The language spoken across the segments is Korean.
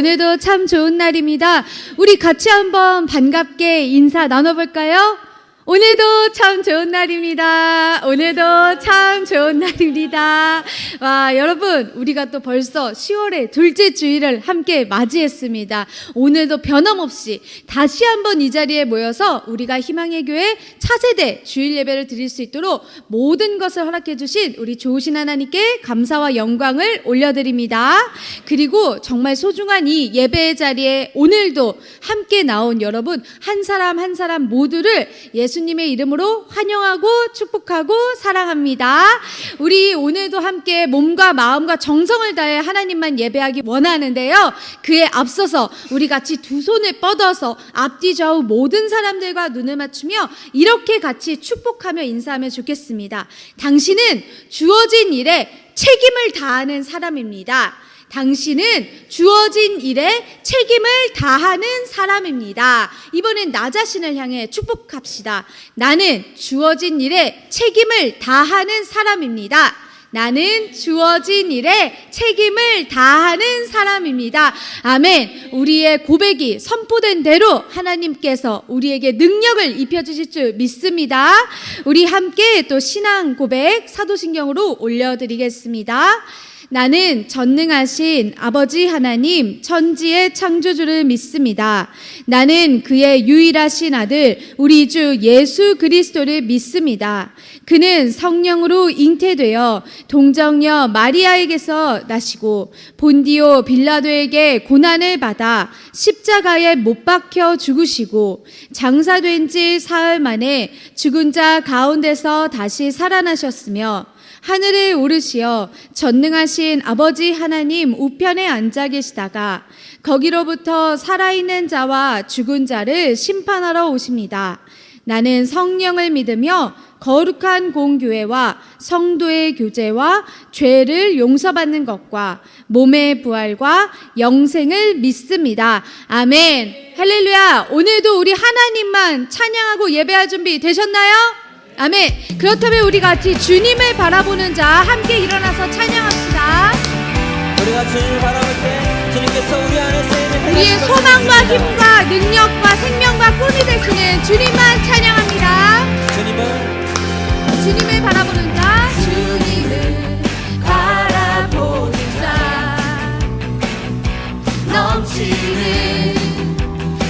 오늘도 참 좋은 날입니다. 우리 같이 한번 반갑게 인사 나눠볼까요? 오늘도 참 좋은 날입니다. 오늘도 참 좋은 날입니다. 와, 여러분, 우리가 또 벌써 10월의 둘째 주일을 함께 맞이했습니다. 오늘도 변함없이 다시 한번 이 자리에 모여서 우리가 희망의 교회 차세대 주일 예배를 드릴 수 있도록 모든 것을 허락해 주신 우리 좋으신 하나님께 감사와 영광을 올려드립니다. 그리고 정말 소중한 이 예배의 자리에 오늘도 함께 나온 여러분 한 사람 한 사람 모두를 예수님의 이름으로 환영하고 축복하고 사랑합니다. 우리 오늘도 함께 몸과 마음과 정성을 다해 하나님만 예배하기 원하는데요. 그에 앞서서 우리 같이 두 손을 뻗어서 앞뒤 좌우 모든 사람들과 눈을 맞추며 이렇게 같이 축복하며 인사하면 좋겠습니다. 당신은 주어진 일에 책임을 다하는 사람입니다. 당신은 주어진 일에 책임을 다하는 사람입니다. 이번엔 나 자신을 향해 축복합시다. 나는 주어진 일에 책임을 다하는 사람입니다. 나는 주어진 일에 책임을 다하는 사람입니다. 아멘. 우리의 고백이 선포된 대로 하나님께서 우리에게 능력을 입혀주실 줄 믿습니다. 우리 함께 또 신앙 고백 사도신경으로 올려드리겠습니다. 나는 전능하신 아버지 하나님 천지의 창조주를 믿습니다. 나는 그의 유일하신 아들 우리 주 예수 그리스도를 믿습니다. 그는 성령으로 잉태되어 동정녀 마리아에게서 나시고 본디오 빌라도에게 고난을 받아 십자가에 못 박혀 죽으시고 장사된 지 사흘 만에 죽은 자 가운데서 다시 살아나셨으며 하늘에 오르시어 전능하신 아버지 하나님 우편에 앉아 계시다가 거기로부터 살아있는 자와 죽은 자를 심판하러 오십니다. 나는 성령을 믿으며 거룩한 공교회와 성도의 교제와 죄를 용서받는 것과 몸의 부활과 영생을 믿습니다. 아멘. 할렐루야. 오늘도 우리 하나님만 찬양하고 예배할 준비 되셨나요? 아멘. 그렇다면 우리 같이 주님을 바라보는 자 함께 일어나서 찬양합시다. 우리가 주님을 바라볼 때 주님께서 우리 안에 쓰임을 우리의 소망과 힘과 능력과 생명과 꿈이 되시는 주님만 찬양합니다. 주님을 바라보는 자, 주님을 바라보는 자, 넘치는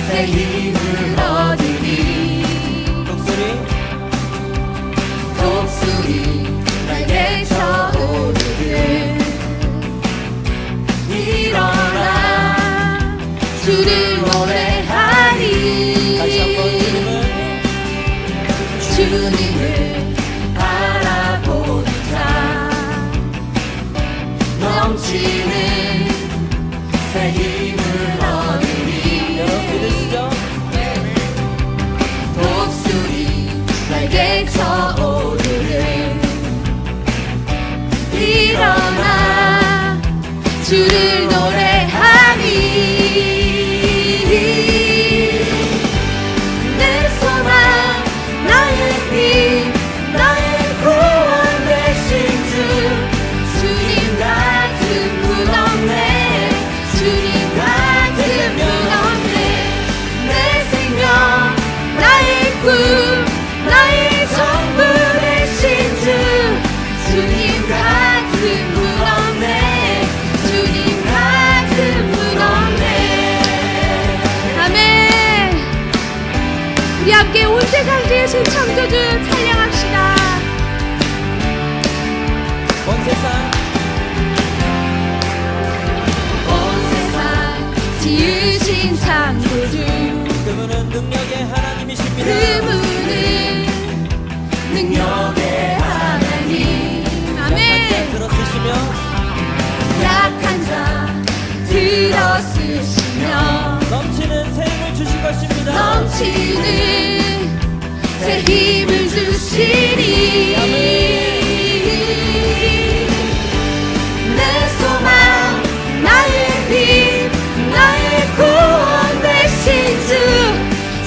새 힘을 얻으리. 독수리 날개쳐 오르듯 일어나 주를 노래하리. 다시 한번 주님을 바라보는 자, 넘치는 새 힘을 얻으리. 여러분 믿으시죠? 독수리 날개쳐 오르듯 일어나 주를 노래하리. 내 소망 나의 힘 나의 구원 되신 주, 주님 같은 분 없네. 주님 같은 분 없네. 내 생명 나의 꿈 나의 전부 되신 주, 주님 같은 분 없네. 주님 같은 분 없네. 아멘. 우리 함께 온 세상 지으신 창조주 찬양합시다. 온 세상 지으신 창조주, 그분은 능력의 하나님이십니다. 그분은 능력의 하나님. 아멘. 들어쓰시며 약한 자 들어쓰시며 넘치는 새 힘을 주실 것입니다. 넘치는 새 힘을 주시리. 내 소망 나의 힘 나의 구원 되신 주,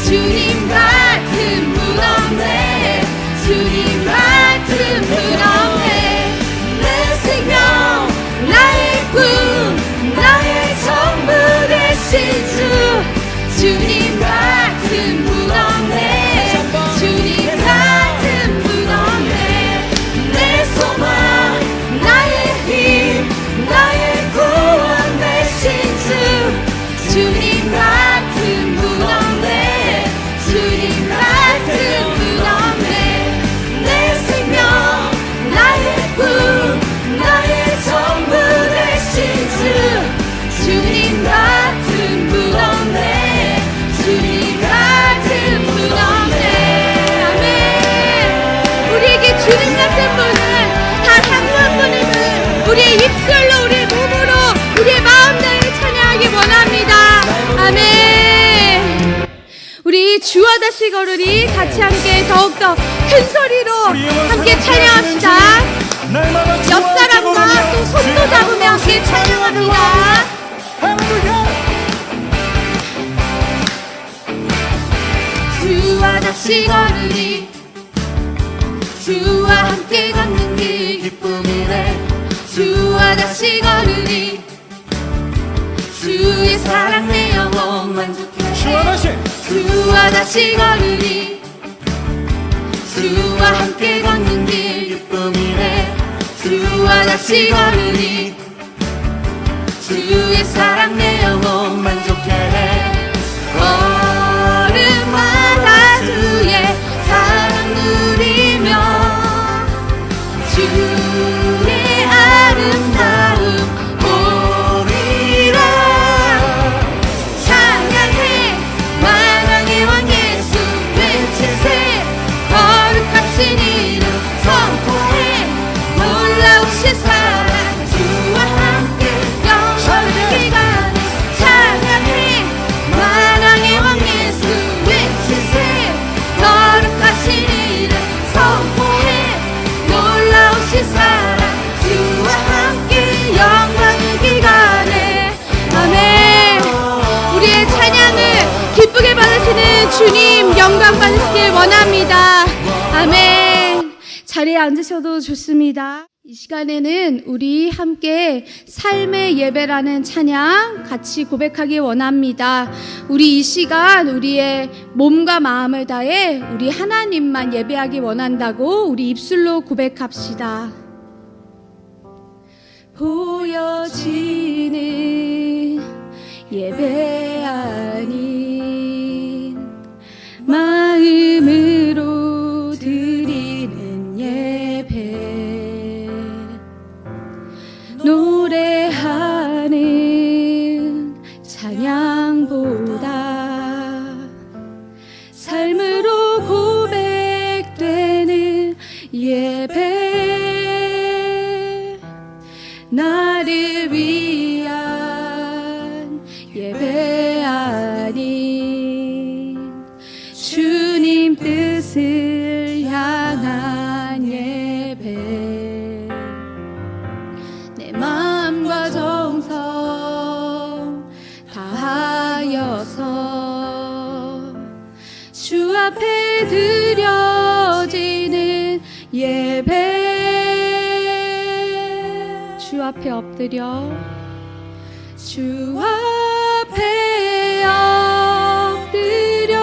주님 같은 분 없네. 주님 같은 분 없네. 내 생명 나의 꿈 나의 전부 주 주님 같은 분 없네 주님 같은 분 없네 내 소망 나의 힘 나의 구원 되신 주 주님 같은 분 없네 주님 같은 분 없네 내 생명 나의 꿈 나의 전부 되신 주 주님 같은 분 없네 주님 같은 분 없네 아멘 우리에게 주님 같은 분은 단 한 분뿐임을 우리의 입술로 우리의 몸으로 우리의 마음 다해 찬양하기 원합니다 아멘 우리 주와 다시 걸으리 같이 함께 더욱더 큰 소리로 함께 찬양합시다 옆 사람과 또 손도 잡으며 함께 찬양합니다 주와 다시 걸으리 주와 함께 걷는 길 기쁨이래 주와 다시 걸으리 주의 사랑 내 영혼 만족해 주와 다시 걸으리 주와 함께 걷는 길 기쁨이래 주와 다시 걸으리 주의 사랑 내 영혼 만족해 걸음마다 주의 사랑 누리며 주의 아름다움 보리라 찬양해 만왕의 왕 예수 외치세 거룩하신 이름 선포해 놀라우신 사랑 주와 함께 영원히 기간에 찬양해 만왕의 왕 예수 외치세 거룩하신 이름 선포해 놀라우신 사랑 주와 함께 영광의 기간에 아멘 우리의 찬양을 기쁘게 받으시는 주님 영광 받으시길 원합니다 아멘 자리에 앉으셔도 좋습니다 이 시간에는 우리 함께 삶의 예배라는 찬양 같이 고백하기 원합니다. 우리 이 시간 우리의 몸과 마음을 다해 우리 하나님만 예배하기 원한다고 우리 입술로 고백합시다. 보여지는 예배 아닌 마음으로 드리는 예배 노래하는 찬양보다 삶으로 고백되는 예배 나를 위한 예배 아닌 주님 뜻을 향한 예배 마음과 정성 다하여서 주 앞에 드려지는 예배 주 앞에 엎드려 주 앞에 엎드려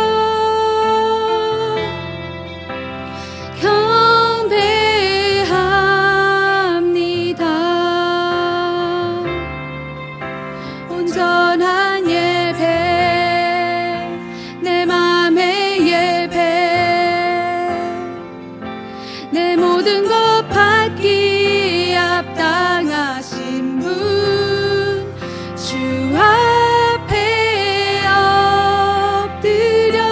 온전한 예배 내 맘의 예배 내 모든 것 받기 합당하신 분 주 앞에 엎드려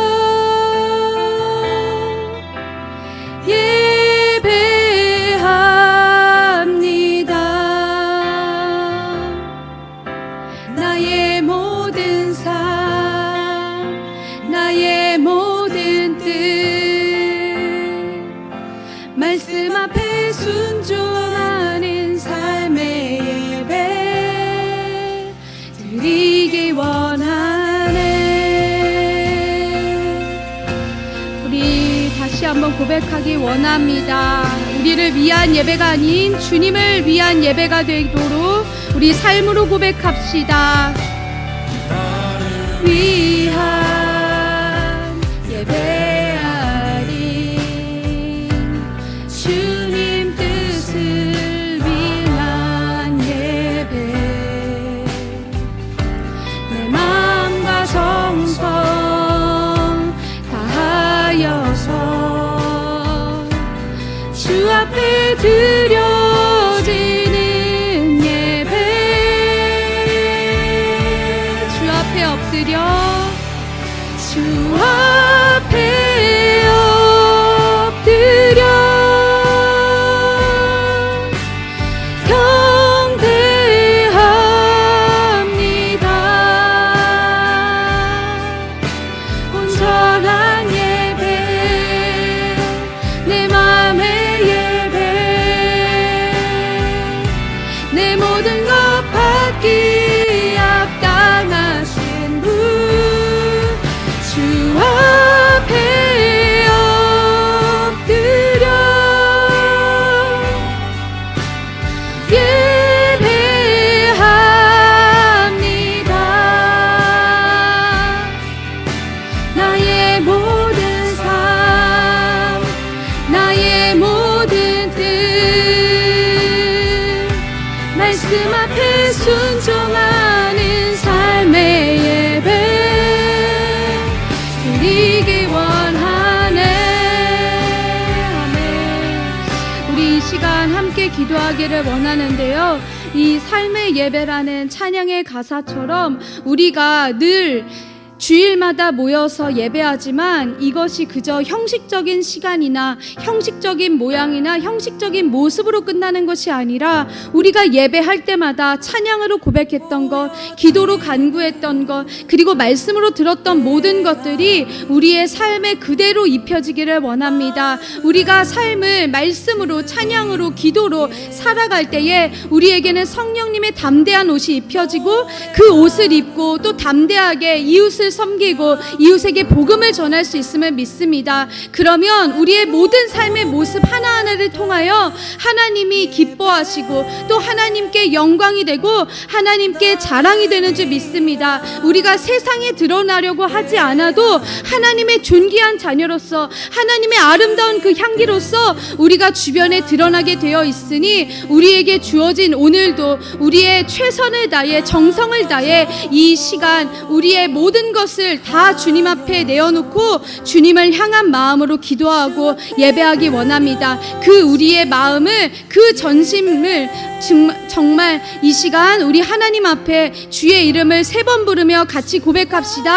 예배합니다. 나의 모든 삶 나의 모든 뜻 말씀 앞에 순종하는 삶의 예배 드리기 원하네. 우리 다시 한번 고백하기 원합니다. 우리를 위한 예배가 아닌 주님을 위한 예배가 되도록 우리 삶으로 고백합시다. 위한 예배하리 주님 뜻을 위한 예배 내 마음과 정성 다하여서 주 앞에 드려지는 예배 주 앞에 엎드려 주 앞에 엎드려 경배합니다 온전한 예배 내 맘의 예배 내 모든 것 받기 합당하신 분 주 앞에 엎드려 예배합니다 나의 모든 삶 나의 모든 뜻 말씀 앞에 순종하는 삶의 예배 드리기 원하네 아멘. 우리 이 시간 함께 기도하기를 원하는데요 이 삶의 예배라는 찬양의 가사처럼 우리가 늘 주일마다 모여서 예배하지만 이것이 그저 형식적인 시간이나 형식적인 모양이나 형식적인 모습으로 끝나는 것이 아니라 우리가 예배할 때마다 찬양으로 고백했던 것, 기도로 간구했던 것, 그리고 말씀으로 들었던 모든 것들이 우리의 삶에 그대로 입혀지기를 원합니다. 우리가 삶을 말씀으로, 찬양으로, 기도로 살아갈 때에 우리에게는 성령님의 담대한 옷이 입혀지고 그 옷을 입고 또 담대하게 이웃을 섬기고 이웃에게 복음을 전할 수 있음을 믿습니다. 그러면 우리의 모든 삶의 모습 하나하나를 통하여 하나님이 기뻐하시고 또 하나님께 영광이 되고 하나님께 자랑이 되는 줄 믿습니다. 우리가 세상에 드러나려고 하지 않아도 하나님의 존귀한 자녀로서 하나님의 아름다운 그 향기로서 우리가 주변에 드러나게 되어 있으니 우리에게 주어진 오늘도 우리의 최선을 다해 정성을 다해 이 시간 우리의 모든 것을 다 주님 앞에 내어놓고 주님을 향한 마음으로 기도하고 예배하기 원합니다. 그 우리의 마음을 그 전심을 정말 이 시간 우리 하나님 앞에 주의 이름을 3번 부르며 같이 고백합시다.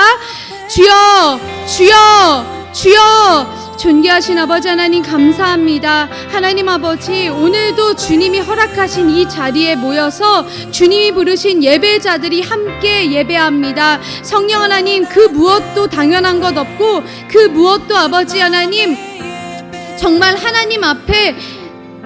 주여 주여 주여. 존귀하신 아버지 하나님 감사합니다. 하나님 아버지 오늘도 주님이 허락하신 이 자리에 모여서 주님이 부르신 예배자들이 함께 예배합니다. 성령 하나님 그 무엇도 당연한 것 없고 그 무엇도 아버지 하나님 정말 하나님 앞에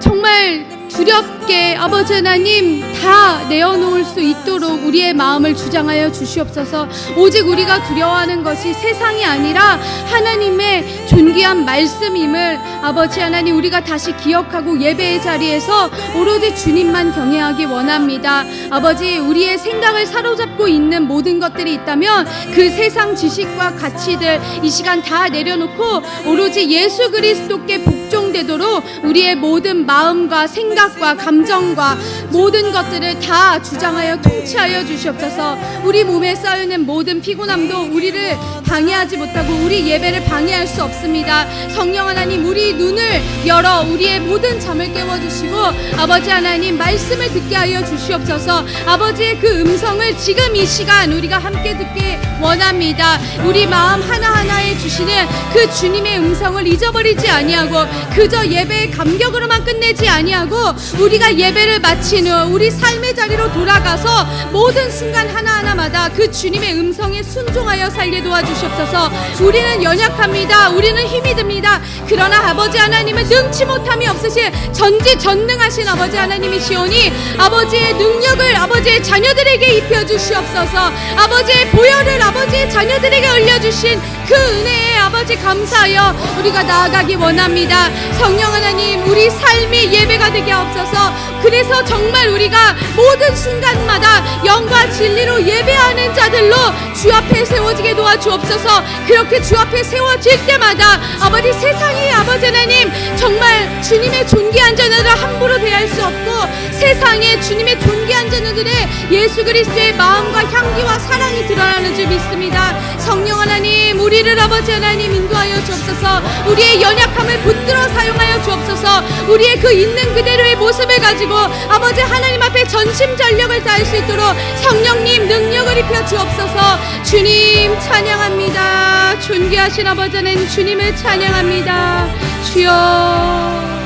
정말 두렵게 아버지 하나님 다 내어놓을 수 있도록 우리의 마음을 주장하여 주시옵소서. 오직 우리가 두려워하는 것이 세상이 아니라 하나님의 존귀한 말씀임을 아버지 하나님 우리가 다시 기억하고 예배의 자리에서 오로지 주님만 경외하기 원합니다. 아버지 우리의 생각을 사로잡고 있는 모든 것들이 있다면 그 세상 지식과 가치들 이 시간 다 내려놓고 오로지 예수 그리스도께 복종되도록 우리의 모든 마음과 생각과 감정과 모든 것들을 다 주장하여 통치하여 주시옵소서. 우리 몸에 쌓여있는 모든 피곤함도 우리를 방해하지 못하고 우리 예배를 방해할 수 없습니다. 성령 하나님 우리 눈을 열어 우리의 모든 잠을 깨워주시고 아버지 하나님 말씀을 듣게 하여 주시옵소서. 아버지의 그 음성을 지금 이 시간 우리가 함께 듣게 원합니다. 우리 마음 하나하나에 주시는 그 주님의 음성을 잊어버리지 아니하고 그저 예배의 감격으로만 끝내지 아니하고 우리가 예배를 마친 후 우리 삶의 자리로 돌아가서 모든 순간 하나하나마다 그 주님의 음성에 순종하여 살게 도와주시옵소서. 우리는 연약합니다. 우리는 힘이 듭니다. 그러나 아버지 하나님은 능치 못함이 없으신 전지전능하신 아버지 하나님이시오니 아버지의 능력을 아버지의 자녀들에게 입혀주시옵소서. 아버지의 보혈을 아버지의 자녀들에게 올려주신 그 은혜에 아버지 감사하여 우리가 나아가기 원합니다. 성령 하나님 우리 삶이 예배가 되게 하옵소서. 그래서 정말 우리가 모든 순간마다 영과 진리로 예배하는 자들로 주 앞에 세워지게 도와주옵소서. 그렇게 주 앞에 세워질 때마다 아버지 세상이 아버지 하나님 정말 주님의 존귀한 자녀들을 함부로 대할 수 없고 세상에 주님의 존귀한 자녀들의 예수 그리스도의 마음과 향기와 사랑이 드러나는 줄 믿습니다. 성령 하나님 우리를 아버지 하나님 인도하여 주옵소서. 우리의 연약함을 붙들어 사용하여 주옵소서. 우리의 그 있는 그대로의 모습을 가지고 아버지 하나님 앞에 전심전력을 다할 수 있도록 성령님 능력을 입혀 주옵소서. 주님 찬양합니다. 존귀하신 아버지 하나님 주님을 찬양합니다. 주여.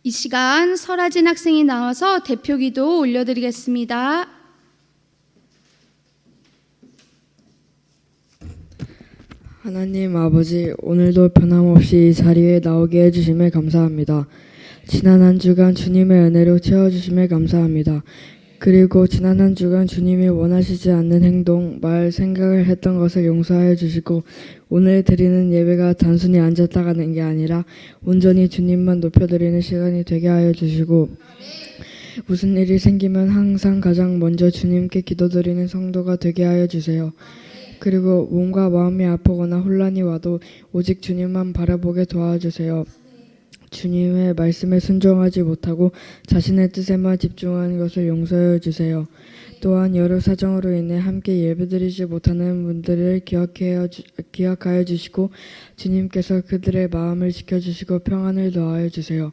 이 시간 설아진 학생이 나와서 대표기도 올려드리겠습니다. 하나님 아버지, 오늘도 변함없이 이 자리에 나오게 해주심에 감사합니다. 지난 한 주간 주님의 은혜로 채워주심에 감사합니다. 그리고 지난 한 주간 주님이 원하시지 않는 행동, 말, 생각을 했던 것을 용서하여 주시고 오늘 드리는 예배가 단순히 앉았다 가는 게 아니라 온전히 주님만 높여드리는 시간이 되게 하여 주시고 무슨 일이 생기면 항상 가장 먼저 주님께 기도드리는 성도가 되게 하여 주세요. 그리고 몸과 마음이 아프거나 혼란이 와도 오직 주님만 바라보게 도와주세요. 주님의 말씀에 순종하지 못하고 자신의 뜻에만 집중하는 것을 용서해 주세요. 또한 여러 사정으로 인해 함께 예배드리지 못하는 분들을 기억하여 주시고 주님께서 그들의 마음을 지켜주시고 평안을 더하여 주세요.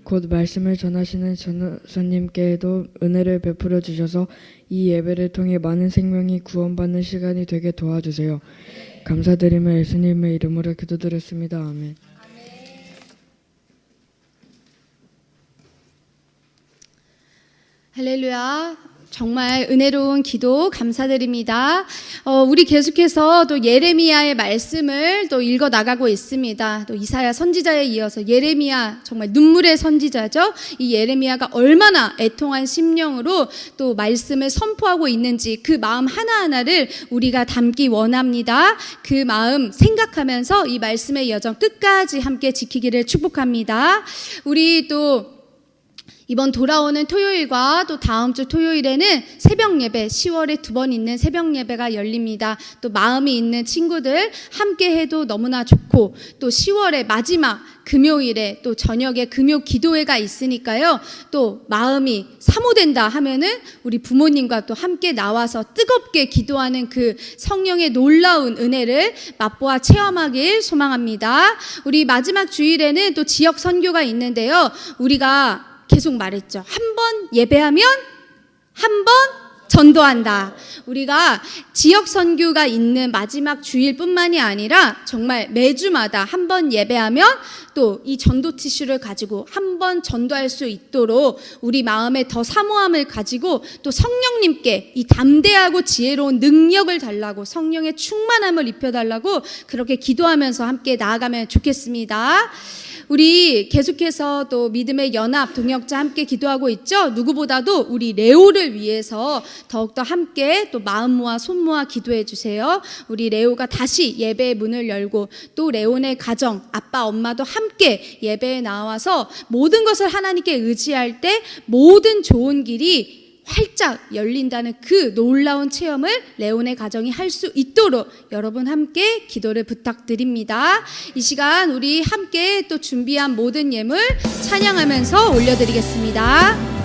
곧 말씀을 전하시는 전도사님께도 은혜를 베풀어 주셔서 이 예배를 통해 많은 생명이 구원받는 시간이 되게 도와주세요. 감사드리며 예수님의 이름으로 기도드렸습니다. 아멘. 할렐루야. 정말 은혜로운 기도 감사드립니다. 우리 계속해서 또 예레미야의 말씀을 또 읽어 나가고 있습니다. 또 이사야 선지자에 이어서 예레미야 정말 눈물의 선지자죠. 이 예레미야가 얼마나 애통한 심령으로 또 말씀을 선포하고 있는지 그 마음 하나하나를 우리가 담기 원합니다. 그 마음 생각하면서 이 말씀의 여정 끝까지 함께 지키기를 축복합니다. 우리 또 이번 돌아오는 토요일과 또 다음 주 토요일에는 새벽 예배 10월에 2번 있는 새벽 예배가 열립니다. 또 마음이 있는 친구들 함께 해도 너무나 좋고 또 10월의 마지막 금요일에 또 저녁에 금요 기도회가 있으니까요. 또 마음이 사모된다 하면은 우리 부모님과 또 함께 나와서 뜨겁게 기도하는 그 성령의 놀라운 은혜를 맛보아 체험하길 소망합니다. 우리 마지막 주일에는 또 지역 선교가 있는데요. 우리가 계속 말했죠. 한 번 예배하면 한 번 전도한다. 우리가 지역 선교가 있는 마지막 주일뿐만이 아니라 정말 매주마다 한 번 예배하면 또 이 전도 티슈를 가지고 한 번 전도할 수 있도록 우리 마음에 더 사모함을 가지고 또 성령님께 이 담대하고 지혜로운 능력을 달라고 성령의 충만함을 입혀달라고 그렇게 기도하면서 함께 나아가면 좋겠습니다. 우리 계속해서 또 믿음의 연합 동역자 함께 기도하고 있죠. 누구보다도 우리 레오를 위해서 더욱더 함께 또 마음 모아 손 모아 기도해 주세요. 우리 레오가 다시 예배의 문을 열고 또 레온의 가정 아빠 엄마도 함께 예배에 나와서 모든 것을 하나님께 의지할 때 모든 좋은 길이 활짝 열린다는 그 놀라운 체험을 레온의 가정이 할 수 있도록 여러분 함께 기도를 부탁드립니다. 이 시간 우리 함께 또 준비한 모든 예물 찬양하면서 올려드리겠습니다.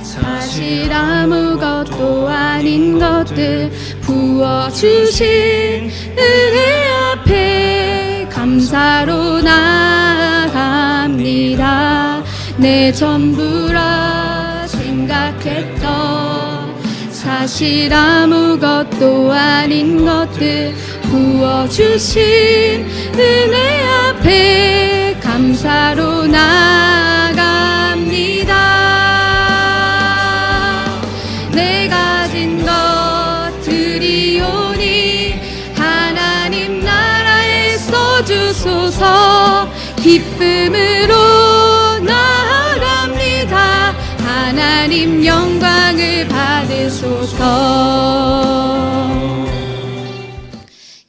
사실 아무것도 아닌 것들 부어주신 은혜 앞에 감사로 나아갑니다. 내 전부라 생각했던 사실 아무것도 아닌 것들 부어주신 은혜 앞에 감사로 나아갑니다. 내 가진 것들이오니 하나님 나라에 써주소서. 기쁨으로 나아갑니다. 하나님 하나님 영광을 받으소서.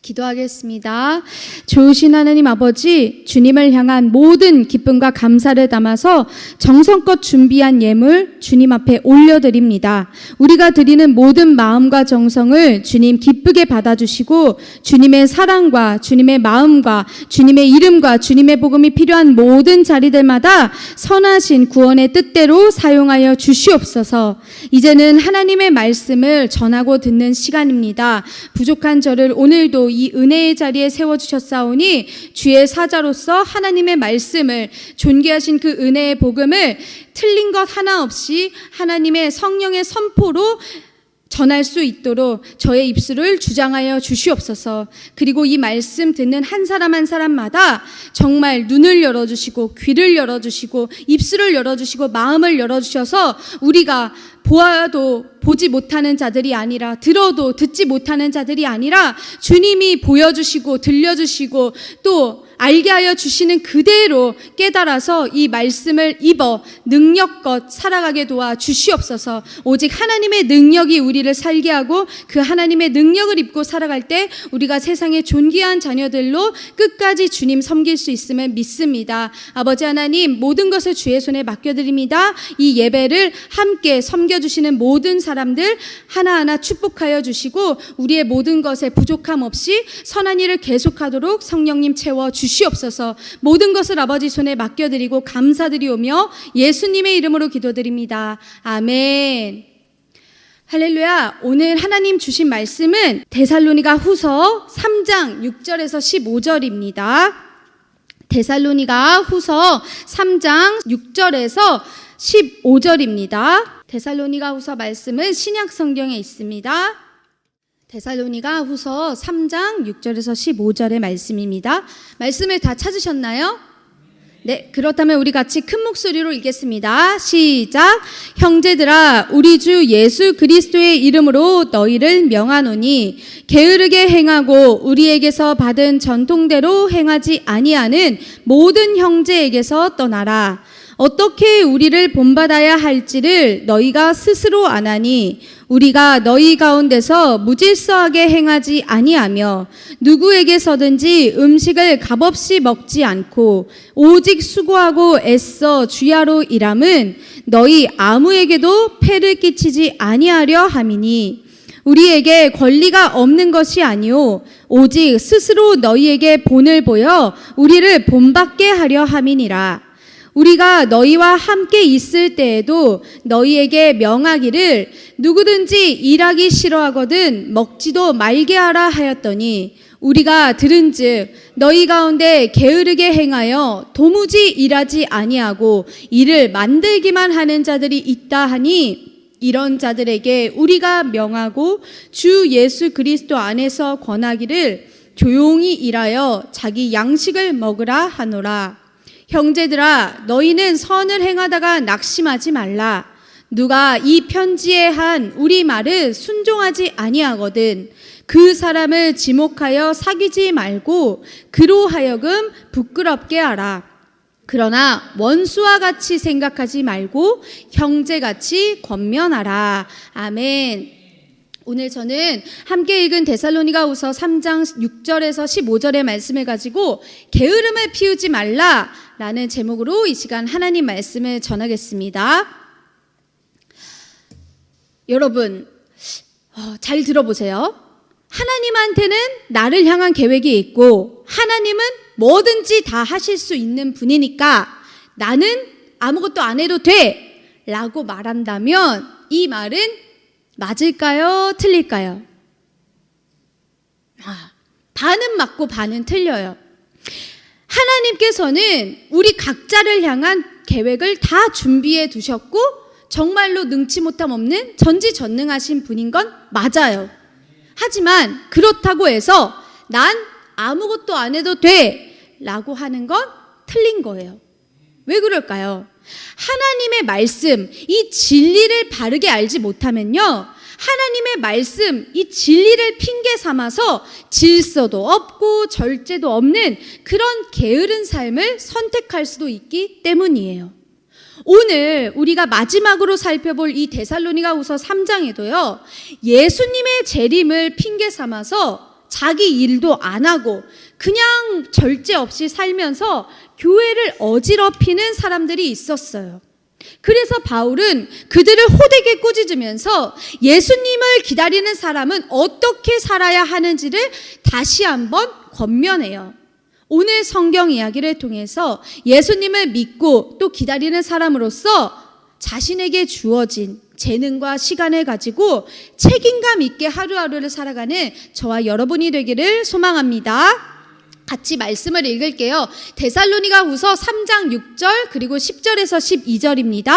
기도하겠습니다. 좋으신 하나님 아버지, 주님을 향한 모든 기쁨과 감사를 담아서 정성껏 준비한 예물 주님 앞에 올려드립니다. 우리가 드리는 모든 마음과 정성을 주님 기쁘게 받아주시고 주님의 사랑과 주님의 마음과 주님의 이름과 주님의 복음이 필요한 모든 자리들마다 선하신 구원의 뜻대로 사용하여 주시옵소서. 이제는 하나님의 말씀을 전하고 듣는 시간입니다. 부족한 저를 오늘도 이 은혜의 자리에 세워주셨사오니 주의 사자로서 하나님의 말씀을, 존귀하신 그 은혜의 복음을 틀린 것 하나 없이 하나님의 성령의 선포로 전할 수 있도록 저의 입술을 주장하여 주시옵소서. 그리고 이 말씀 듣는 한 사람 한 사람마다 정말 눈을 열어주시고 귀를 열어주시고 입술을 열어주시고 마음을 열어주셔서 우리가 보아도 보지 못하는 자들이 아니라 들어도 듣지 못하는 자들이 아니라 주님이 보여주시고 들려주시고 또 알게 하여 주시는 그대로 깨달아서 이 말씀을 입어 능력껏 살아가게 도와 주시옵소서. 오직 하나님의 능력이 우리를 살게 하고 그 하나님의 능력을 입고 살아갈 때 우리가 세상의 존귀한 자녀들로 끝까지 주님 섬길 수 있음을 믿습니다. 아버지 하나님, 모든 것을 주의 손에 맡겨드립니다. 이 예배를 함께 섬겨주시는 모든 사람들 하나하나 축복하여 주시고 우리의 모든 것에 부족함 없이 선한 일을 계속하도록 성령님 채워 주시옵소서. 모든 것을 아버지 손에 맡겨드리고 감사드리오며 예수님의 이름으로 기도드립니다. 아멘. 할렐루야. 오늘 하나님 주신 말씀은 데살로니가 후서 3장 6절에서 15절입니다. 데살로니가 후서 3장 6절에서 15절입니다. 데살로니가 후서 말씀은 신약 성경에 있습니다. 데살로니가 후서 3장 6절에서 15절의 말씀입니다. 말씀을 다 찾으셨나요? 네, 그렇다면 우리 같이 큰 목소리로 읽겠습니다. 시작. 형제들아, 우리 주 예수 그리스도의 이름으로 너희를 명하노니 게으르게 행하고 우리에게서 받은 전통대로 행하지 아니하는 모든 형제에게서 떠나라. 어떻게 우리를 본받아야 할지를 너희가 스스로 아나니 우리가 너희 가운데서 무질서하게 행하지 아니하며 누구에게서든지 음식을 값없이 먹지 않고 오직 수고하고 애써 주야로 일함은 너희 아무에게도 폐를 끼치지 아니하려 함이니 우리에게 권리가 없는 것이 아니오 오직 스스로 너희에게 본을 보여 우리를 본받게 하려 함이니라. 우리가 너희와 함께 있을 때에도 너희에게 명하기를 누구든지 일하기 싫어하거든 먹지도 말게 하라 하였더니 우리가 들은즉 너희 가운데 게으르게 행하여 도무지 일하지 아니하고 일을 만들기만 하는 자들이 있다 하니 이런 자들에게 우리가 명하고 주 예수 그리스도 안에서 권하기를 조용히 일하여 자기 양식을 먹으라 하노라. 형제들아, 너희는 선을 행하다가 낙심하지 말라. 누가 이 편지에 한 우리 말을 순종하지 아니하거든 그 사람을 지목하여 사귀지 말고 그로 하여금 부끄럽게 하라. 그러나 원수와 같이 생각하지 말고 형제같이 권면하라. 아멘. 오늘 저는 함께 읽은 데살로니가후서 3장 6절에서 15절의 말씀을 가지고 게으름을 피우지 말라라는 제목으로 이 시간 하나님 말씀을 전하겠습니다. 여러분 잘 들어보세요. 하나님한테는 나를 향한 계획이 있고 하나님은 뭐든지 다 하실 수 있는 분이니까 나는 아무것도 안 해도 돼 라고 말한다면 이 말은 맞을까요? 틀릴까요? 반은 맞고 반은 틀려요. 하나님께서는 우리 각자를 향한 계획을 다 준비해 두셨고 정말로 능치 못함 없는 전지전능하신 분인 건 맞아요. 하지만 그렇다고 해서 난 아무것도 안 해도 돼 라고 하는 건 틀린 거예요. 왜 그럴까요? 하나님의 말씀, 이 진리를 바르게 알지 못하면요, 하나님의 말씀, 이 진리를 핑계 삼아서 질서도 없고 절제도 없는 그런 게으른 삶을 선택할 수도 있기 때문이에요. 오늘 우리가 마지막으로 살펴볼 이 데살로니가후서 3장에도요, 예수님의 재림을 핑계 삼아서 자기 일도 안 하고 그냥 절제 없이 살면서 교회를 어지럽히는 사람들이 있었어요. 그래서 바울은 그들을 호되게 꾸짖으면서 예수님을 기다리는 사람은 어떻게 살아야 하는지를 다시 한번 권면해요. 오늘 성경 이야기를 통해서 예수님을 믿고 또 기다리는 사람으로서 자신에게 주어진 재능과 시간을 가지고 책임감 있게 하루하루를 살아가는 저와 여러분이 되기를 소망합니다. 같이 말씀을 읽을게요. 데살로니가후서 3장 6절 그리고 10절에서 12절입니다.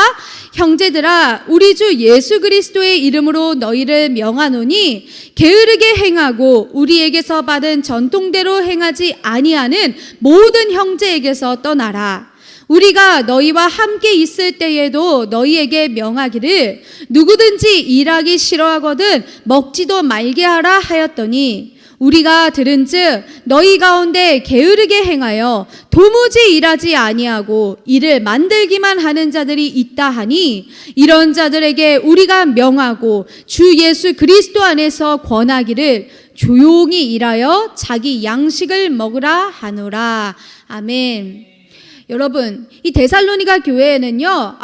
형제들아, 우리 주 예수 그리스도의 이름으로 너희를 명하노니 게으르게 행하고 우리에게서 받은 전통대로 행하지 아니하는 모든 형제에게서 떠나라. 우리가 너희와 함께 있을 때에도 너희에게 명하기를 누구든지 일하기 싫어하거든 먹지도 말게 하라 하였더니, 우리가 들은즉 너희 가운데 게으르게 행하여 도무지 일하지 아니하고 일을 만들기만 하는 자들이 있다 하니, 이런 자들에게 우리가 명하고 주 예수 그리스도 안에서 권하기를 조용히 일하여 자기 양식을 먹으라 하노라. 아멘. 여러분, 이 데살로니가 교회에는요,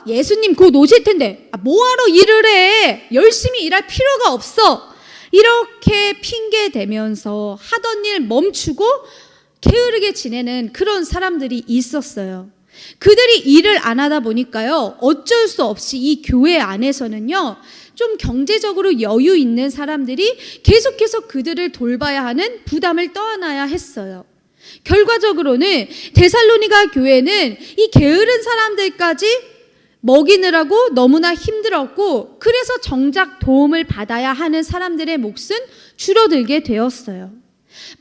예수님 곧 오실 텐데 뭐하러 일을 해? 열심히 일할 필요가 없어. 이렇게 핑계 대면서 하던 일 멈추고 게으르게 지내는 그런 사람들이 있었어요. 그들이 일을 안 하다 보니까요, 어쩔 수 없이 이 교회 안에서는요, 좀 경제적으로 여유 있는 사람들이 계속해서 그들을 돌봐야 하는 부담을 떠안아야 했어요. 결과적으로는 데살로니가 교회는 이 게으른 사람들까지 먹이느라고 너무나 힘들었고, 그래서 정작 도움을 받아야 하는 사람들의 몫은 줄어들게 되었어요.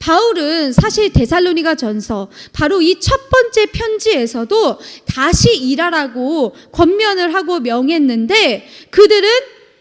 바울은 사실 데살로니가 전서 바로 이 첫 번째 편지에서도 다시 일하라고 권면을 하고 명했는데, 그들은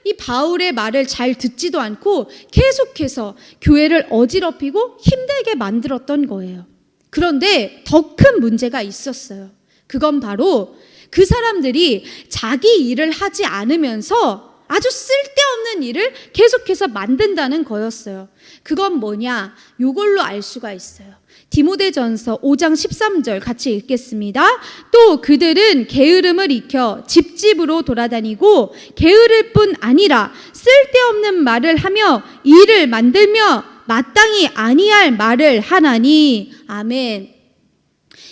이 바울의 말을 잘 듣지도 않고 계속해서 교회를 어지럽히고 힘들게 만들었던 거예요. 그런데 더 큰 문제가 있었어요. 그건 바로 그 사람들이 자기 일을 하지 않으면서 아주 쓸데없는 일을 계속해서 만든다는 거였어요. 그건 뭐냐? 요걸로 알 수가 있어요. 디모데전서 5장 13절 같이 읽겠습니다. 또 그들은 게으름을 익혀 집집으로 돌아다니고 게으를 뿐 아니라 쓸데없는 말을 하며 일을 만들며 마땅히 아니할 말을 하나니. 아멘.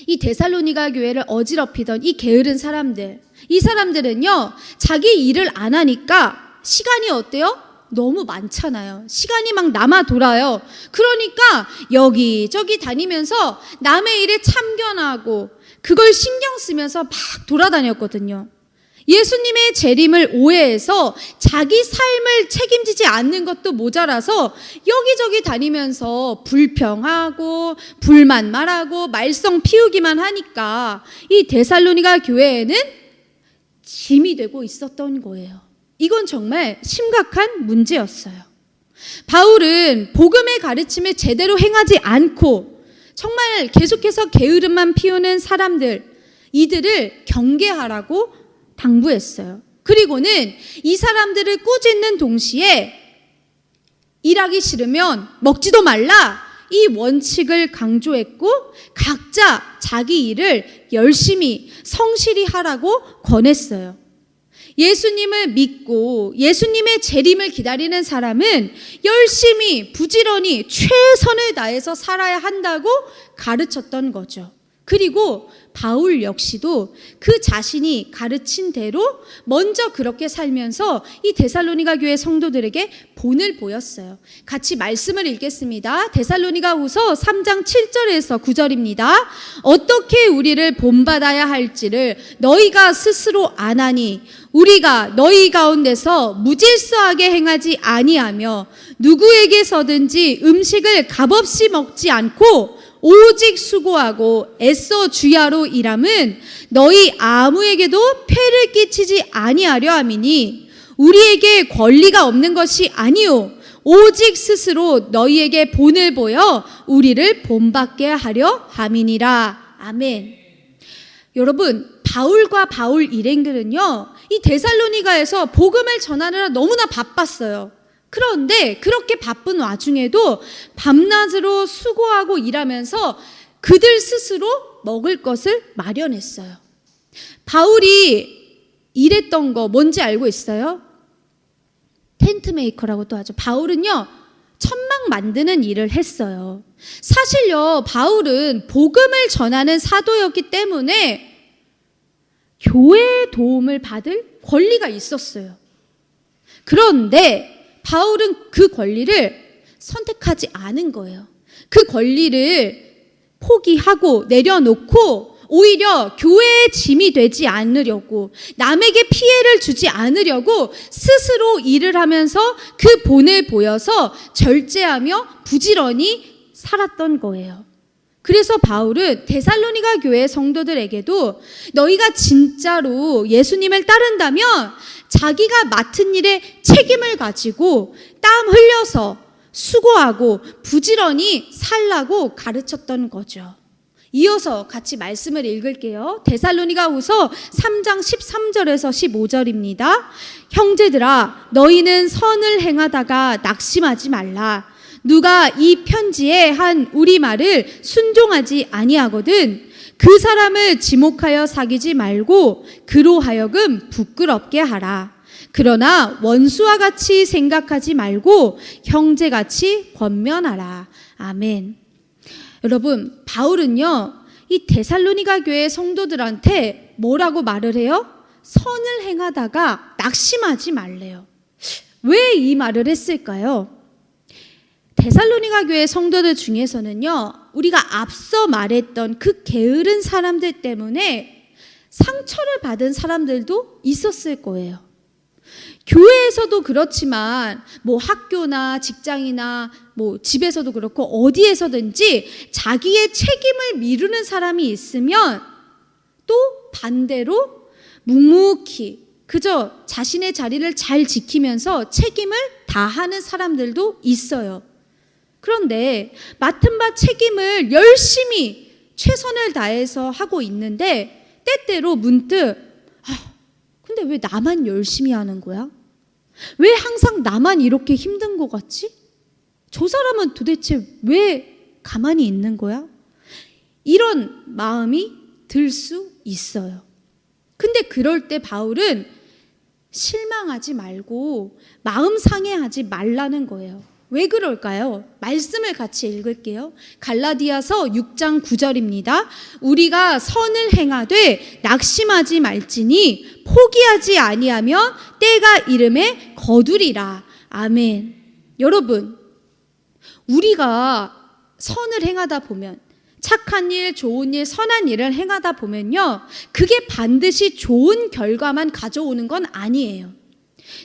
이 데살로니가 교회를 어지럽히던 이 게으른 사람들, 이 사람들은요, 자기 일을 안 하니까 시간이 어때요? 너무 많잖아요. 시간이 막 남아 돌아요. 그러니까 여기저기 다니면서 남의 일에 참견하고 그걸 신경 쓰면서 막 돌아다녔거든요. 예수님의 재림을 오해해서 자기 삶을 책임지지 않는 것도 모자라서 여기저기 다니면서 불평하고 불만 말하고 말썽 피우기만 하니까 이 데살로니가 교회에는 짐이 되고 있었던 거예요. 이건 정말 심각한 문제였어요. 바울은 복음의 가르침을 제대로 행하지 않고 정말 계속해서 게으름만 피우는 사람들, 이들을 경계하라고 당부했어요. 그리고는 이 사람들을 꾸짖는 동시에 일하기 싫으면 먹지도 말라, 이 원칙을 강조했고 각자 자기 일을 열심히 성실히 하라고 권했어요. 예수님을 믿고 예수님의 재림을 기다리는 사람은 열심히 부지런히 최선을 다해서 살아야 한다고 가르쳤던 거죠. 그리고 바울 역시도 그 자신이 가르친 대로 먼저 그렇게 살면서 이 데살로니가 교회 성도들에게 본을 보였어요. 같이 말씀을 읽겠습니다. 데살로니가후서 3장 7절에서 9절입니다. 어떻게 우리를 본받아야 할지를 너희가 스스로 아나니, 우리가 너희 가운데서 무질서하게 행하지 아니하며 누구에게서든지 음식을 값없이 먹지 않고 오직 수고하고 애써 주야로 일함은 너희 아무에게도 폐를 끼치지 아니하려 함이니, 우리에게 권리가 없는 것이 아니요 오직 스스로 너희에게 본을 보여 우리를 본받게 하려 함이니라. 아멘. 여러분, 바울과 바울 일행들은요, 이 데살로니가에서 복음을 전하느라 너무나 바빴어요. 그런데 그렇게 바쁜 와중에도 밤낮으로 수고하고 일하면서 그들 스스로 먹을 것을 마련했어요. 바울이 일했던 거 뭔지 알고 있어요? 텐트 메이커라고도 하죠. 바울은요, 천막 만드는 일을 했어요. 사실요, 바울은 복음을 전하는 사도였기 때문에 교회의 도움을 받을 권리가 있었어요. 그런데 바울은 그 권리를 선택하지 않은 거예요. 그 권리를 포기하고 내려놓고 오히려 교회의 짐이 되지 않으려고, 남에게 피해를 주지 않으려고 스스로 일을 하면서 그 본을 보여서 절제하며 부지런히 살았던 거예요. 그래서 바울은 데살로니가 교회 성도들에게도 너희가 진짜로 예수님을 따른다면 자기가 맡은 일에 책임을 가지고 땀 흘려서 수고하고 부지런히 살라고 가르쳤던 거죠. 이어서 같이 말씀을 읽을게요. 데살로니가후서 3장 13절에서 15절입니다. 형제들아, 너희는 선을 행하다가 낙심하지 말라. 누가 이 편지에 한 우리 말을 순종하지 아니하거든 그 사람을 지목하여 사귀지 말고 그로 하여금 부끄럽게 하라. 그러나 원수와 같이 생각하지 말고 형제같이 권면하라. 아멘. 여러분, 바울은요, 이 데살로니가 교회 성도들한테 뭐라고 말을 해요? 선을 행하다가 낙심하지 말래요. 왜 이 말을 했을까요? 데살로니가 교회 성도들 중에서는요, 우리가 앞서 말했던 그 게으른 사람들 때문에 상처를 받은 사람들도 있었을 거예요. 교회에서도 그렇지만 뭐 학교나 직장이나 뭐 집에서도 그렇고 어디에서든지 자기의 책임을 미루는 사람이 있으면 또 반대로 묵묵히 그저 자신의 자리를 잘 지키면서 책임을 다하는 사람들도 있어요. 그런데 맡은 바 책임을 열심히 최선을 다해서 하고 있는데 때때로 문득 근데 왜 나만 열심히 하는 거야? 왜 항상 나만 이렇게 힘든 것 같지? 저 사람은 도대체 왜 가만히 있는 거야? 이런 마음이 들 수 있어요. 근데 그럴 때 바울은 실망하지 말고 마음 상해하지 말라는 거예요. 왜 그럴까요? 말씀을 같이 읽을게요. 갈라디아서 6장 9절입니다. 우리가 선을 행하되 낙심하지 말지니 포기하지 아니하면 때가 이름에 거두리라. 아멘. 여러분, 우리가 선을 행하다 보면 착한 일, 좋은 일, 선한 일을 행하다 보면요, 그게 반드시 좋은 결과만 가져오는 건 아니에요.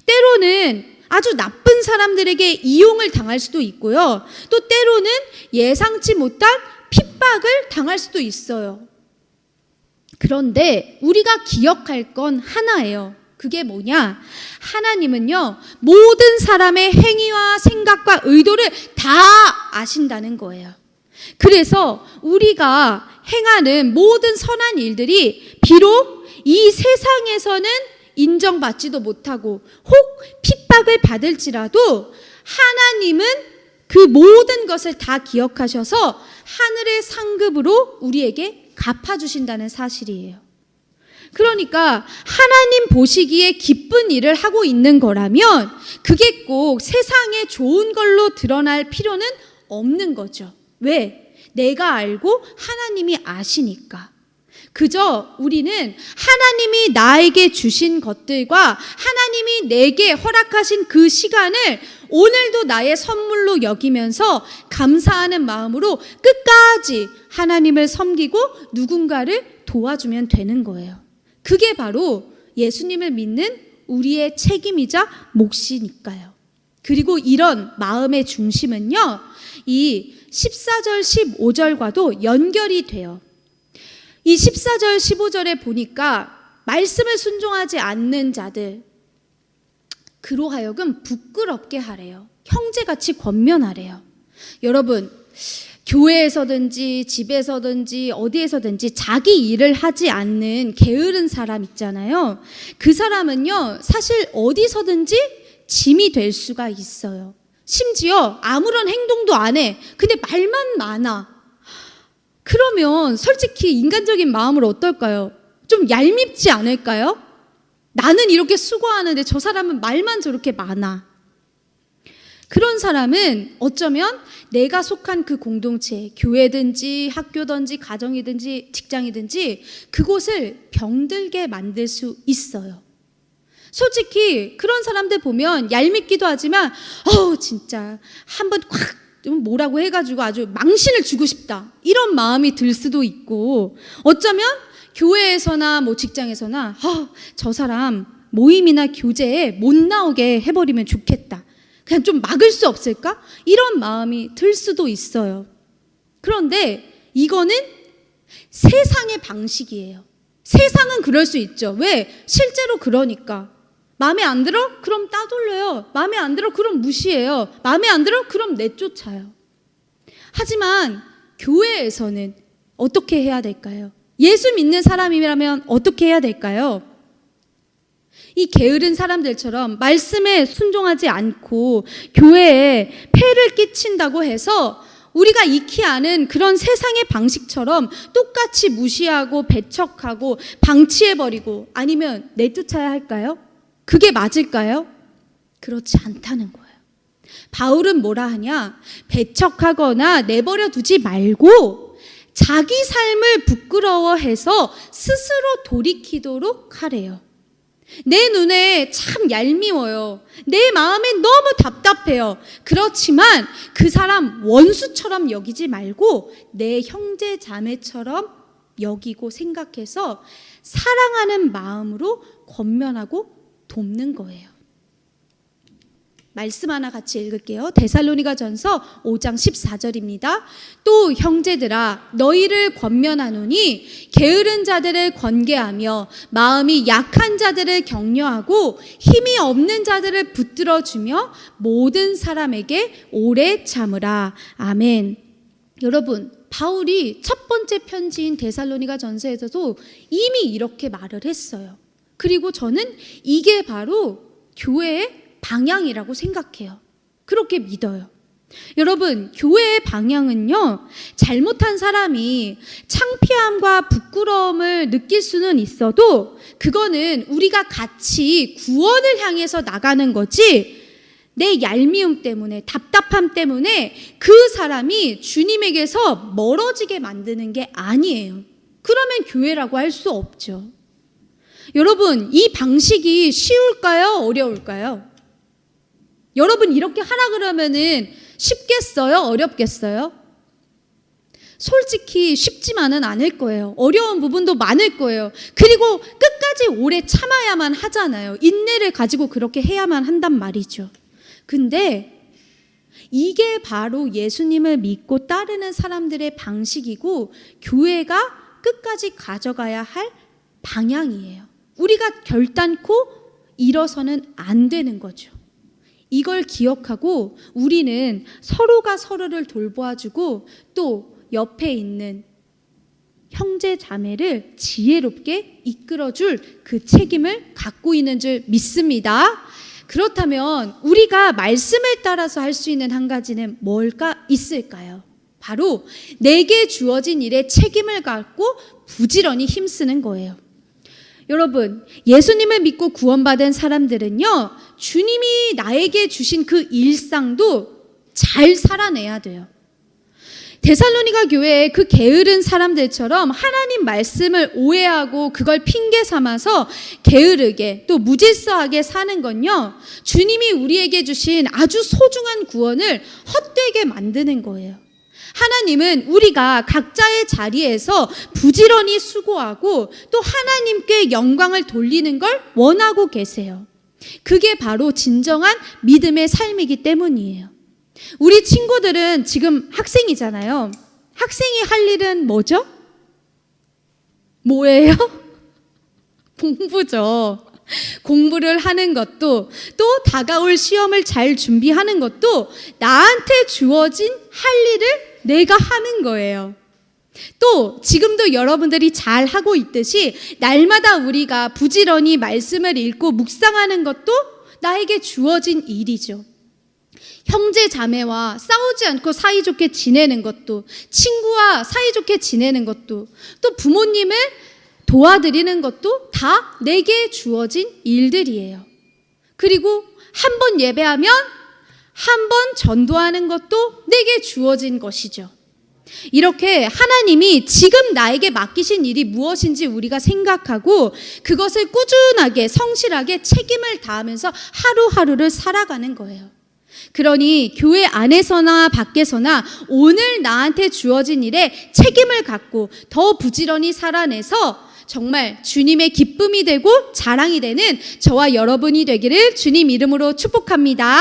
때로는 아주 나쁜 사람들에게 이용을 당할 수도 있고요. 또 때로는 예상치 못한 핍박을 당할 수도 있어요. 그런데 우리가 기억할 건 하나예요. 그게 뭐냐? 하나님은요, 모든 사람의 행위와 생각과 의도를 다 아신다는 거예요. 그래서 우리가 행하는 모든 선한 일들이 비록 이 세상에서는 인정받지도 못하고 혹 핍박을 받을지라도 하나님은 그 모든 것을 다 기억하셔서 하늘의 상급으로 우리에게 갚아주신다는 사실이에요. 그러니까 하나님 보시기에 기쁜 일을 하고 있는 거라면 그게 꼭 세상에 좋은 걸로 드러날 필요는 없는 거죠. 왜? 내가 알고 하나님이 아시니까. 그저 우리는 하나님이 나에게 주신 것들과 하나님이 내게 허락하신 그 시간을 오늘도 나의 선물로 여기면서 감사하는 마음으로 끝까지 하나님을 섬기고 누군가를 도와주면 되는 거예요. 그게 바로 예수님을 믿는 우리의 책임이자 몫이니까요. 그리고 이런 마음의 중심은요, 이 14절 15절과도 연결이 돼요. 이 14절 15절에 보니까 말씀을 순종하지 않는 자들 그로 하여금 부끄럽게 하래요. 형제같이 권면하래요. 여러분, 교회에서든지 집에서든지 어디에서든지 자기 일을 하지 않는 게으른 사람 있잖아요. 그 사람은요, 사실 어디서든지 짐이 될 수가 있어요. 심지어 아무런 행동도 안 해. 근데 말만 많아. 그러면 솔직히 인간적인 마음으로 어떨까요? 좀 얄밉지 않을까요? 나는 이렇게 수고하는데 저 사람은 말만 저렇게 많아. 그런 사람은 어쩌면 내가 속한 그 공동체, 교회든지 학교든지 가정이든지 직장이든지 그곳을 병들게 만들 수 있어요. 솔직히 그런 사람들 보면 얄밉기도 하지만 진짜 한번 확 뭐라고 해가지고 아주 망신을 주고 싶다, 이런 마음이 들 수도 있고, 어쩌면 교회에서나 뭐 직장에서나 저 사람 모임이나 교제에 못 나오게 해버리면 좋겠다, 그냥 좀 막을 수 없을까? 이런 마음이 들 수도 있어요. 그런데 이거는 세상의 방식이에요. 세상은 그럴 수 있죠. 왜? 실제로 그러니까. 마음에 안 들어? 그럼 따돌려요. 마음에 안 들어? 그럼 무시해요. 마음에 안 들어? 그럼 내쫓아요. 하지만 교회에서는 어떻게 해야 될까요? 예수 믿는 사람이라면 어떻게 해야 될까요? 이 게으른 사람들처럼 말씀에 순종하지 않고 교회에 폐를 끼친다고 해서 우리가 익히 아는 그런 세상의 방식처럼 똑같이 무시하고 배척하고 방치해버리고 아니면 내쫓아야 할까요? 그게 맞을까요? 그렇지 않다는 거예요. 바울은 뭐라 하냐? 배척하거나 내버려 두지 말고 자기 삶을 부끄러워해서 스스로 돌이키도록 하래요. 내 눈에 참 얄미워요. 내 마음에 너무 답답해요. 그렇지만 그 사람 원수처럼 여기지 말고 내 형제 자매처럼 여기고 생각해서 사랑하는 마음으로 권면하고 돕는 거예요. 말씀 하나 같이 읽을게요. 데살로니가전서 5장 14절입니다. 또 형제들아 너희를 권면하노니 게으른 자들을 권계하며 마음이 약한 자들을 격려하고 힘이 없는 자들을 붙들어주며 모든 사람에게 오래 참으라. 아멘. 여러분, 바울이 첫 번째 편지인 데살로니가전서에서도 이미 이렇게 말을 했어요. 그리고 저는 이게 바로 교회의 방향이라고 생각해요. 그렇게 믿어요. 여러분, 교회의 방향은요, 잘못한 사람이 창피함과 부끄러움을 느낄 수는 있어도 그거는 우리가 같이 구원을 향해서 나가는 거지, 내 얄미움 때문에, 답답함 때문에 그 사람이 주님에게서 멀어지게 만드는 게 아니에요. 그러면 교회라고 할 수 없죠. 여러분, 이 방식이 쉬울까요? 어려울까요? 여러분, 이렇게 하라 그러면은 쉽겠어요? 어렵겠어요? 솔직히 쉽지만은 않을 거예요. 어려운 부분도 많을 거예요. 그리고 끝까지 오래 참아야만 하잖아요. 인내를 가지고 그렇게 해야만 한단 말이죠. 근데 이게 바로 예수님을 믿고 따르는 사람들의 방식이고 교회가 끝까지 가져가야 할 방향이에요. 우리가 결단코 잃어서는 안 되는 거죠. 이걸 기억하고 우리는 서로가 서로를 돌보아주고 또 옆에 있는 형제 자매를 지혜롭게 이끌어줄 그 책임을 갖고 있는 줄 믿습니다. 그렇다면 우리가 말씀을 따라서 할 수 있는 한 가지는 뭘까 있을까요? 바로 내게 주어진 일에 책임을 갖고 부지런히 힘쓰는 거예요. 여러분, 예수님을 믿고 구원받은 사람들은요, 주님이 나에게 주신 그 일상도 잘 살아내야 돼요. 데살로니가 교회의 그 게으른 사람들처럼 하나님 말씀을 오해하고 그걸 핑계 삼아서 게으르게 또 무질서하게 사는 건요, 주님이 우리에게 주신 아주 소중한 구원을 헛되게 만드는 거예요. 하나님은 우리가 각자의 자리에서 부지런히 수고하고 또 하나님께 영광을 돌리는 걸 원하고 계세요. 그게 바로 진정한 믿음의 삶이기 때문이에요. 우리 친구들은 지금 학생이잖아요. 학생이 할 일은 뭐죠? 뭐예요? 공부죠. 공부를 하는 것도 또 다가올 시험을 잘 준비하는 것도 나한테 주어진 할 일을 내가 하는 거예요. 또 지금도 여러분들이 잘 하고 있듯이 날마다 우리가 부지런히 말씀을 읽고 묵상하는 것도 나에게 주어진 일이죠. 형제 자매와 싸우지 않고 사이좋게 지내는 것도, 친구와 사이좋게 지내는 것도, 또 부모님을 도와드리는 것도 다 내게 주어진 일들이에요. 그리고 한 번 예배하면 한 번 전도하는 것도 내게 주어진 것이죠. 이렇게 하나님이 지금 나에게 맡기신 일이 무엇인지 우리가 생각하고 그것을 꾸준하게 성실하게 책임을 다하면서 하루하루를 살아가는 거예요. 그러니 교회 안에서나 밖에서나 오늘 나한테 주어진 일에 책임을 갖고 더 부지런히 살아내서 정말 주님의 기쁨이 되고 자랑이 되는 저와 여러분이 되기를 주님 이름으로 축복합니다.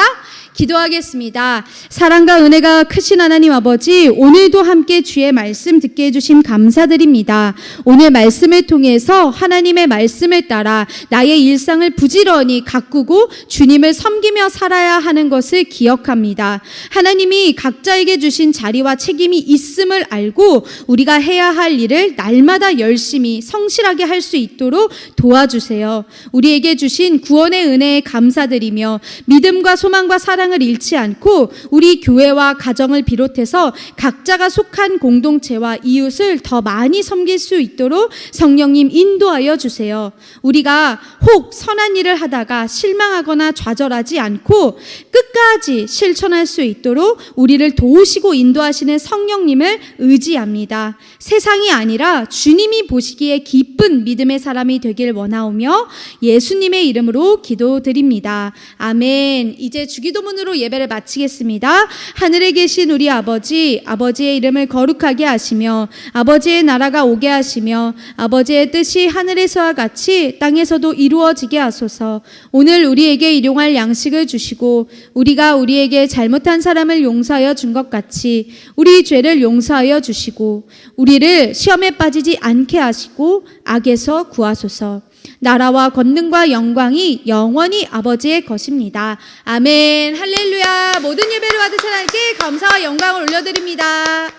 기도하겠습니다. 사랑과 은혜가 크신 하나님 아버지, 오늘도 함께 주의 말씀 듣게 해주심 감사드립니다. 오늘 말씀을 통해서 하나님의 말씀을 따라 나의 일상을 부지런히 가꾸고 주님을 섬기며 살아야 하는 것을 기억합니다. 하나님이 각자에게 주신 자리와 책임이 있음을 알고 우리가 해야 할 일을 날마다 열심히 성실하게 할 수 있도록 도와주세요. 우리에게 주신 구원의 은혜에 감사드리며 믿음과 소망과 사랑을 잃지 않고 우리 교회와 가정을 비롯해서 각자가 속한 공동체와 이웃을 더 많이 섬길 수 있도록 성령님 인도하여 주세요. 우리가 혹 선한 일을 하다가 실망하거나 좌절하지 않고 끝까지 실천할 수 있도록 우리를 도우시고 인도하시는 성령님을 의지합니다. 세상이 아니라 주님이 보시기에 기쁜 믿음의 사람이 되길 원하오며 예수님의 이름으로 기도드립니다. 아멘. 이제 주기도문으로 예배를 마치겠습니다. 하늘에 계신 우리 아버지, 아버지의 이름을 거룩하게 하시며 아버지의 나라가 오게 하시며 아버지의 뜻이 하늘에서와 같이 땅에서도 이루어지게 하소서. 오늘 우리에게 일용할 양식을 주시고 우리가 우리에게 잘못한 사람을 용서하여 준 것 같이 우리 죄를 용서하여 주시고 우리를 시험에 빠지지 않게 하시고 악에서 구하소서. 나라와 권능과 영광이 영원히 아버지의 것입니다. 아멘. 할렐루야. 모든 예배를 받으신 하나님께 감사와 영광을 올려드립니다.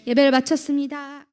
예배를 마쳤습니다.